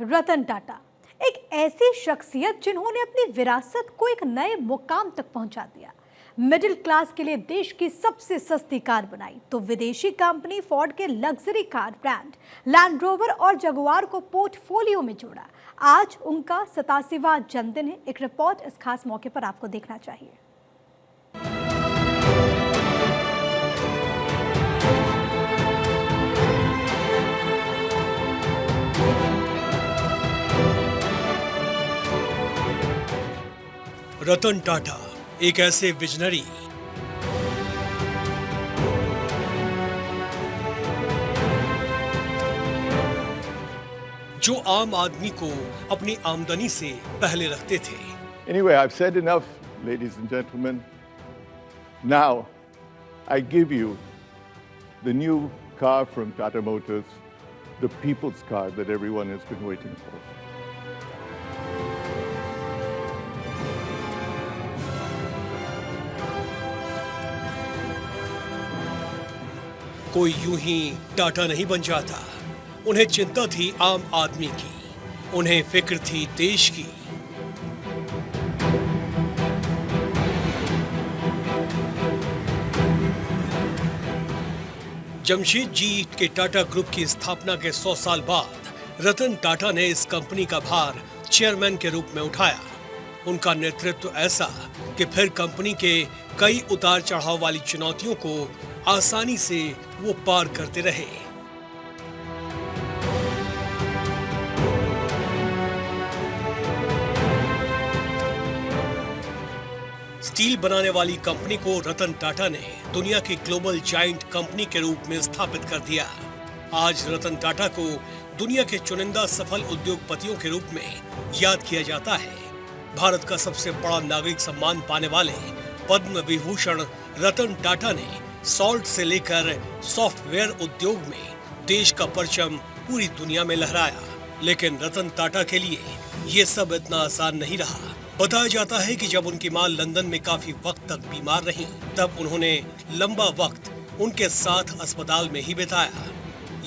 रतन टाटा एक ऐसी शख्सियत जिन्होंने अपनी विरासत को एक नए मुकाम तक पहुंचा दिया। मिडिल क्लास के लिए देश की सबसे सस्ती कार बनाई तो विदेशी कंपनी फोर्ड के luxury car brand land rover और जगुआर को पोर्टफोलियो में जोड़ा। आज उनका 87वां जन्मदिन है। एक रिपोर्ट इस खास मौके पर आपको देखना चाहिए। रतन टाटा एक ऐसे विजनरी जो आम आदमी को अपनी आमदनी से पहले रखते थे। Anyway, I've said enough, ladies and gentlemen. Now, I give you the new car from Tata Motors, the people's car that everyone has been waiting for. कोई यूं ही टाटा नहीं बन जाता। उन्हें चिंता थी आम आदमी की, उन्हें फिक्र थी देश की। जमशेदजी के टाटा ग्रुप की स्थापना के 100 साल बाद रतन टाटा ने इस कंपनी का भार चेयरमैन के रूप में उठाया। उनका नेतृत्व ऐसा कि फिर कंपनी के कई उतार चढ़ाव वाली चुनौतियों को आसानी से वो पार करते रहे। स्टील बनाने वाली कंपनी को रतन टाटा ने दुनिया की ग्लोबल जायंट कंपनी के रूप में स्थापित कर दिया। आज रतन टाटा को दुनिया के चुनिंदा सफल उद्योगपतियों के रूप में याद किया जाता है। भारत का सबसे बड़ा नागरिक सम्मान पाने वाले पद्म विभूषण रतन टाटा ने सॉल्ट से लेकर सॉफ्टवेयर उद्योग में देश का परचम पूरी दुनिया में लहराया। लेकिन रतन टाटा के लिए ये सब इतना आसान नहीं रहा। बताया जाता है कि जब उनकी मां लंदन में काफी वक्त तक बीमार रहीं, तब उन्होंने लंबा वक्त उनके साथ अस्पताल में ही बिताया।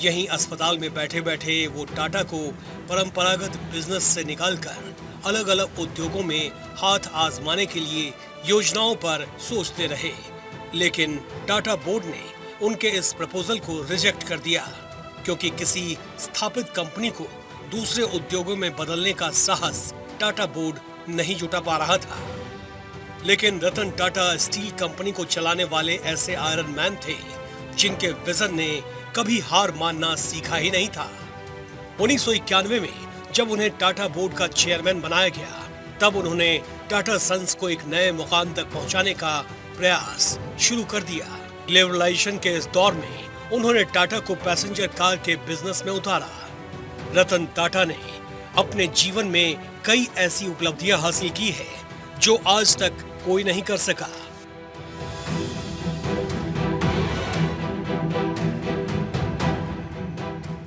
यहीं अस्पताल में बैठे बैठे वो टाटा को परंपरागत बिजनेस से निकालकर अलग अलग उद्योगों में हाथ आजमाने के लिए योजनाओं पर सोचते रहे। लेकिन टाटा बोर्ड ने उनके इस प्रपोजल को रिजेक्ट कर दिया, क्योंकि किसी स्थापित कंपनी को दूसरे उद्योगों में बदलने का साहस टाटा बोर्ड नहीं जुटा पा रहा था। लेकिन रतन टाटा स्टील कंपनी को चलाने वाले ऐसे आयरन मैन थे जिनके विजन ने कभी हार मानना सीखा ही नहीं था। 1991 में जब उन्हें टाटा बोर्ड का चेयरमैन बनाया गया, तब उन्होंने टाटा सन्स को एक नए मुकाम तक पहुंचाने का प्रयास शुरू कर दिया। लिबरलाइजेशन के इस दौर में उन्होंने टाटा को पैसेंजर कार के बिजनेस में उतारा। रतन टाटा ने अपने जीवन में कई ऐसी उपलब्धियां हासिल की है जो आज तक कोई नहीं कर सका।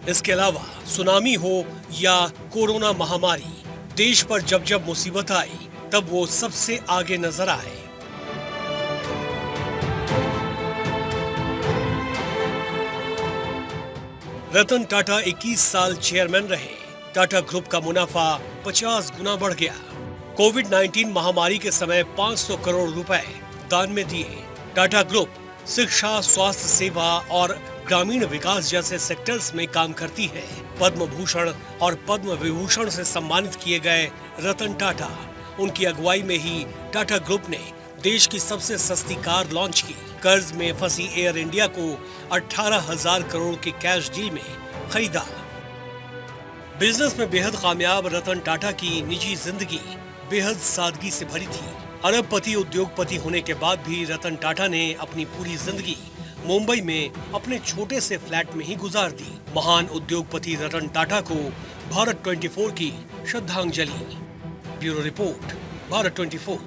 इसके अलावा सुनामी हो या कोरोना महामारी, देश पर जब जब मुसीबत आई तब वो सबसे आगे नजर आए। रतन टाटा 21 साल चेयरमैन रहे। टाटा ग्रुप का मुनाफा 50 गुना बढ़ गया। कोविड-19 महामारी के समय 500 करोड़ रुपए दान में दिए। टाटा ग्रुप शिक्षा, स्वास्थ्य सेवा और ग्रामीण विकास जैसे सेक्टर्स में काम करती है। पद्म भूषण और पद्म विभूषण से सम्मानित किए गए रतन टाटा, उनकी अगुवाई में ही टाटा ग्रुप ने देश की सबसे सस्ती कार लॉन्च की। कर्ज में फंसी एयर इंडिया को 18,000 करोड़ की कैश डील में खरीदा। बिजनेस में बेहद कामयाब रतन टाटा की निजी जिंदगी बेहद सादगी से भरी थी। अरबपति उद्योगपति होने के बाद भी रतन टाटा ने अपनी पूरी जिंदगी मुंबई में अपने छोटे से फ्लैट में ही गुजार दी। महान उद्योगपति रतन टाटा को भारत 24 की श्रद्धांजलि। Bureau report, Bharat 24।